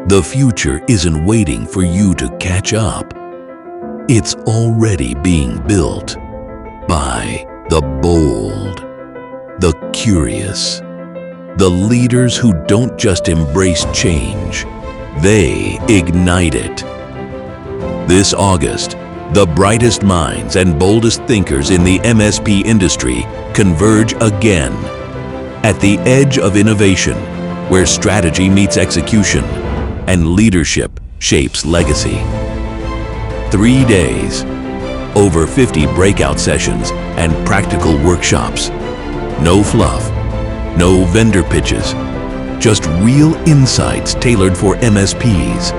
The future isn't waiting for you to catch up. It's already being built by the bold, the curious, the leaders who don't just embrace change, they ignite it. This August, the brightest minds and boldest thinkers in the MSP industry converge again at the edge of innovation, where strategy meets execution and leadership shapes legacy. 3 days, over 50 breakout sessions and practical workshops. No fluff, no vendor pitches, just real insights tailored for MSPs,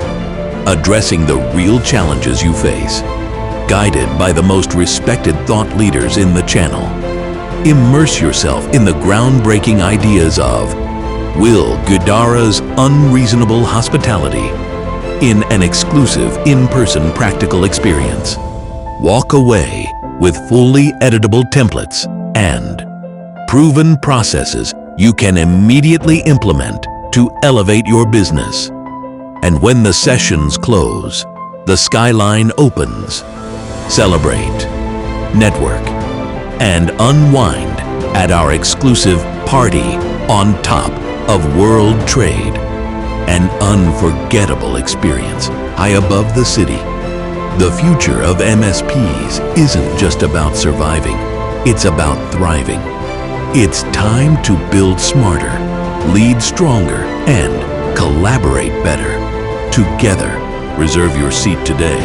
addressing the real challenges you face, guided by the most respected thought leaders in the channel. Immerse yourself in the groundbreaking ideas of Will Guidara's Unreasonable Hospitality in an exclusive in-person practical experience. Walk away with fully editable templates and proven processes you can immediately implement to elevate your business. And when the sessions close, the skyline opens. Celebrate, network, and unwind at our exclusive party on top of World Trade. An unforgettable experience high above the city. The future of MSPs isn't just about surviving, it's about thriving. It's time to build smarter, lead stronger, and collaborate better. Together, reserve your seat today.